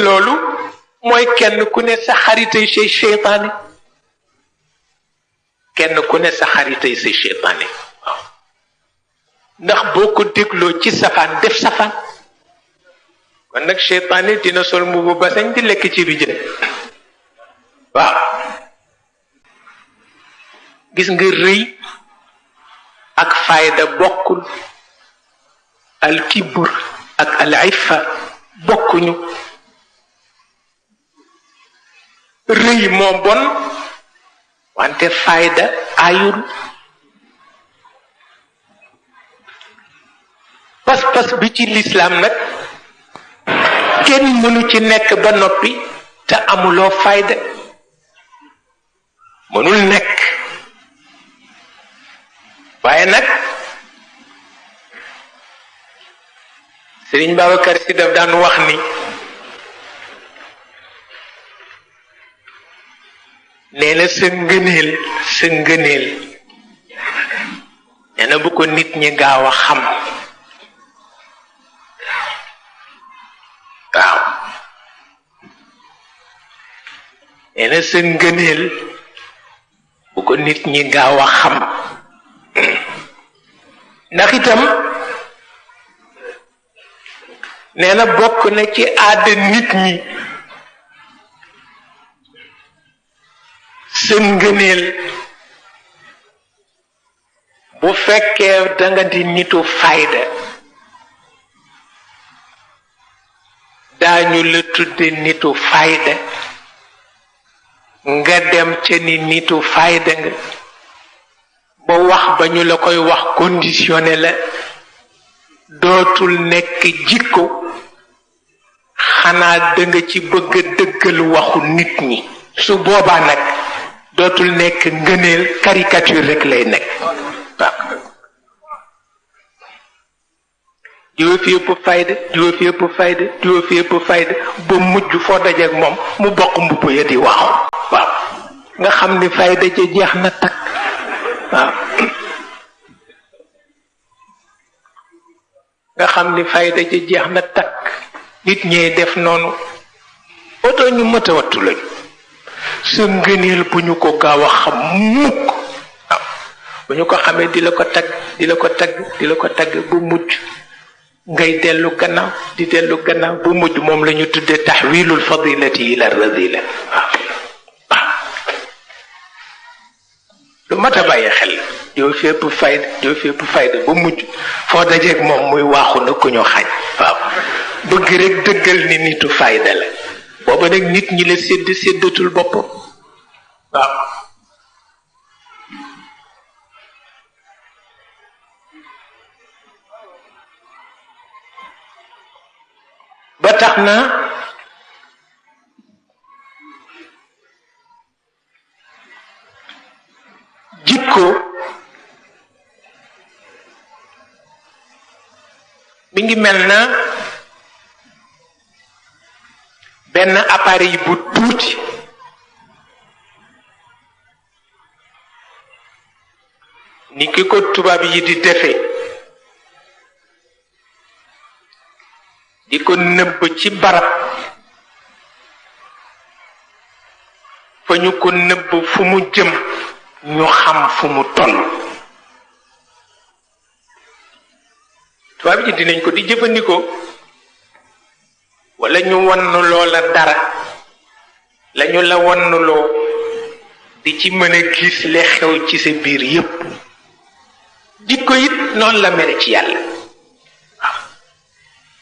loolu mooy kenn ku ne sa xaritay say seytaane kenn ku ne sa xaritay say seytaane waaw ndax boo ko dégloo ci safaan def safaan kon nag seytaane dina sol mbubu basañ di lekk ci bi jën waaw gis nga rëy ak fayda bokkul al kibr ak al iffa bokkuñu rëy moo bon wante fayda ayul pas-pas bi ci lislaam nag kenn mënu ci nekk ba noppi te amuloo fayda mënul nekk waaye nag Sëriñ Babacar Si daf daan wax ni nee na sa ngëneel nee na bu ko nit ñi gaaw a xam waaw nee na sa ngëneel bu ko nit ñi gaaw a xam ndax itam nee na bokk na ci aada nit ñi sa ngëneel bu fekkee danga di nitu fayda daañu la tudde nitu fayda nga dem ca ni nitu fayda nga ba wax ba ñu la koy wax conditionné la dootul nekk jikko xanaa danga ci bëgg a dëggal waxu nit ñi su boobaa nag dootul nekk ngëneel caricature rek lay nekk waaw diwa fi ëpp fayda diwa fi ëpp fayda diwa fi ëpp fayda ba mujj foo dajeek moom mu bokk mbubb ya di waaxu waaw nga xam ni fayda ca jeex na takk waaw nga xam ni fayda ca jeex na takk nit ñee def noonu oto ñu mët a wattu lañu sa ngëneel bu ñu ko gaaw a xam mukk waaw bu ñu ko xamee di la ko tagg di la ko tagg di la ko tagg bu mujj ngay dellu gannaaw di dellu gannaaw bu mujj moom la ñu tuddee taxwilul fadilati ila radila waaw waaw lu mat a bàyyi xel yow fépp fayda ba mujj foo dajeeg moom muy waaxu na ku ñu xañ waaw bëgg rek dëggal ni nitu fayda la booba nag nit ñi la séddatul boppam waaw ba tax na jikko mi ngi mel na benn appareil bu tuuti ni ki ko tubaab yi di defee di ko nëbb ci barab fa ñu ko nëbb fu mu jëm ñu xam fu mu toll tubaab yi dinañ ko di jëfandikoo wala ñu wannu loola dara lañu la wannuloo di ci mën a gis li xew ci sa biir yépp jikko it noonu la mel ci yàlla waaw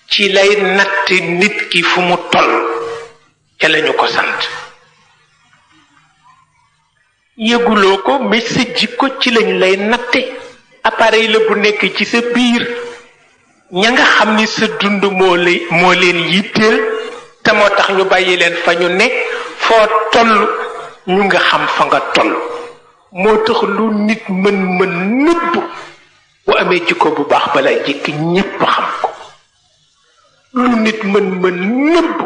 ci lay natt nit ki fu mu toll ca lañu ko sant yëguloo ko mais sa jikko ci lañ lay natte appareil la bu nekk ci sa biir ña nga xam ni sa dund moo leen yitteel te moo tax ñu bàyyi leen fa ñu ne foo toll ñu nga xam fa nga toll moo tax lu nit mën nëbb bu amee jikko bu baax balaa jikki ñépp xam ko lu nit mën nëbb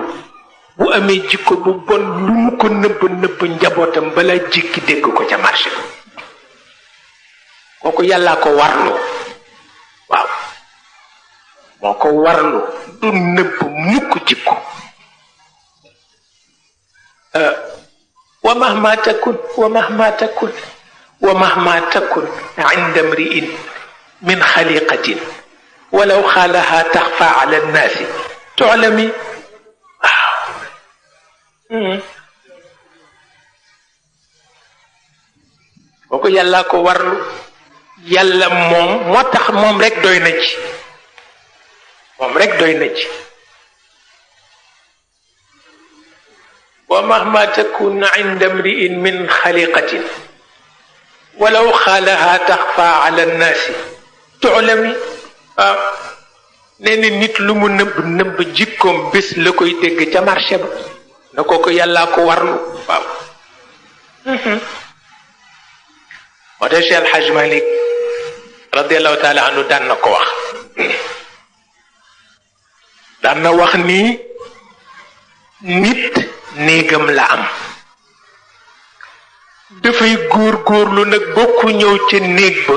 bu amee jikko bu bon lu mu ko nëbb njabootam balaa jikki dégg ko ca marché kooku yàllaa ko warloo waaw moo ko warlu du nëbb mukk jikko ومهما تكن ومهما تكن ومهما تكن عند امرئ من خليقة ولو خالها تخفى على الناس تعلمي. boko yàlla ko warlu yàlla moom moo tax moom rek doy na ci moom rek doy na ci. wa mahma takun inda mri'in min xaliqatin walaw xaalaha taxfa ala nnaasi tu'lami. waaw nee na nit lu mu nëbb nëbb jikkoom bés la koy dégg ca marché ba na ko yàllaa ko warlu. waaw moo tax Cheikh El Hadj Malick radiallahu taala anhu daan na ko wax daan na wax ni nit néegam la am dafay góorgóorlu nag bokku ñëw ca néeg ba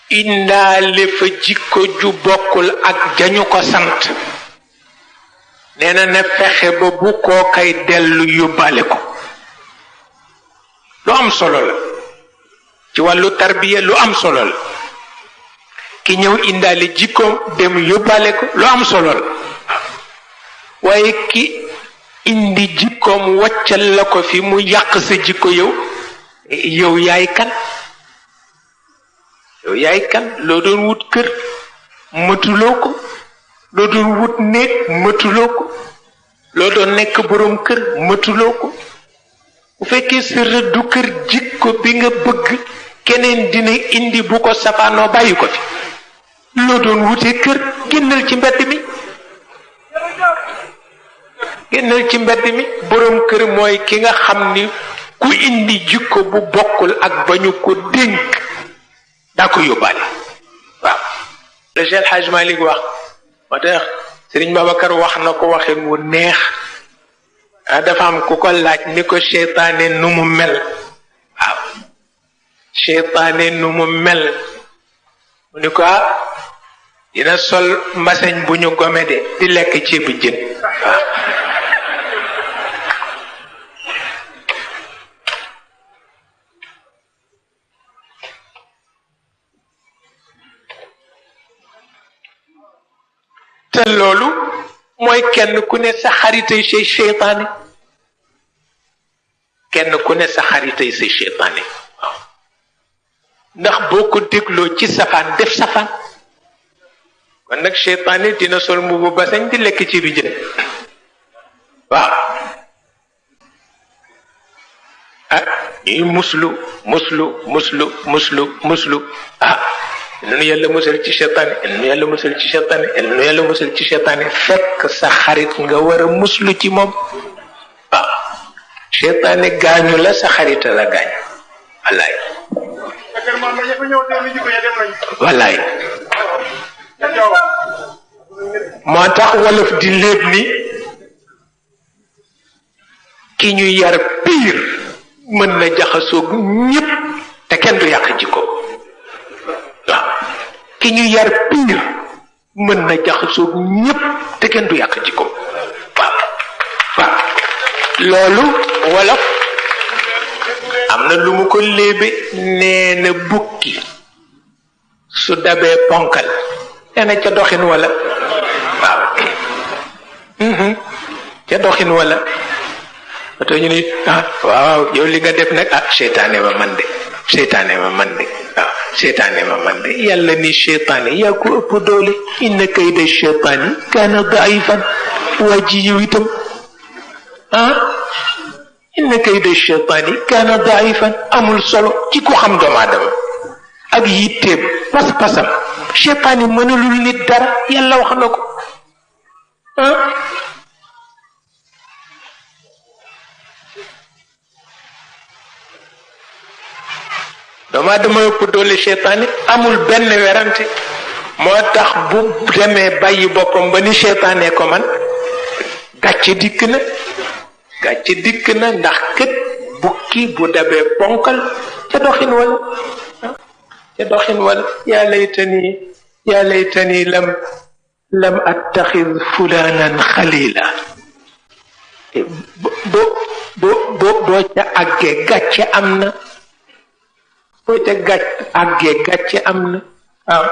indaale fa jikko ju bokkul ak jañu ko sant nee na fexe ba bu koo kay dellu yóbbaale ko. lu am solo la ci wàllu tarbiya, lu am solo la ki ñëw indaale jikkoom dem yóbbaale ko lu am solo la waaye ki indi jikkoom waccal la ko fi mu yàq sa jikko yow yaay kan? yow yaay kan? loo doon wut kër matuloo ko, loo doon wut néeg matuloo ko, loo doon nekk boroom kër matuloo ko. bu fekkee sa rëddu kër jikko bi nga bëgg keneen dina indi bu ko safaanoo bàyyi ko fi. loo doon wutee kër génnal ci mbedd mi, génnal ci mbedd mi. boroom kër mooy ki nga xam ni ku indi jikko bu bokkul ak ba ñu ko dénk daa ko yóbbaale. waaw le Cheikh El Hadj Malick wax moo tax Sëriñ Babacar wax na ko waxin wu neex. dafa am ku ko laaj ni ko seytaane nu mu mel. waaw seytaane nu mu mel mu ni ko dina sol mbaseñ bu ñu gome de di lekk ceebu jën. waaw te loolu mooy kenn ku ne sa xaritay say seytaane, kenn ku ne sa xaritay say seytaane. waaw ndax boo ko dégloo ci safaan def safaan. kon nag seytaane dina sol mbubu basañ di lekk ci bi jën. waaw ñuy muslu nu yàlla musal ci seytaane, nu yàlla musal ci seytaane, nu yàlla musal ci seytaane, fekk sa xarit nga war a muslu ci moom. waaw seytaane gaañu la, sa xarit la gaañ. wallaay wallaay moo tax wolof di léeb ni ki ñu yar piir mën na jaxasoog ñépp te kenn du yàq jikko. waaw ki ñu yar piir mën na jaxasoog ñépp te kenn du yàq jikko. waaw waaw loolu wolof am na lu mu ko léebe, nee na bukki su dabee ponkal nee na ca doxin wala. waaw ca doxin wala. oto ñu ni waaw yow li nga def nag seytaane ma man de, seytaane ma man de. waaw seytaane ma man de. yàlla ni seytaane yaa ko ëpp doole. inna kayda seytaani kaana daifan. waa ji yow itam inna kayda seytaani kaana daifan. amul solo ci ku xam doomu aadama ak yitteem pas-pasam. seytaane mënulul nit dara, yàlla wax na ko. doomu aadama ëpp doole seytaane amul benn werante. moo tax bu demee bàyyi boppam ba ni seytaane ko man gàcce dikk na, gàcce dikk na. ndax kët bukki bu dabee ponkal ca doxin wala, ca doxin wala. yaa laytani lam attaxid fulanan xalila boo ca àggee gàcce am na boo ca àggee gàcce am na waaw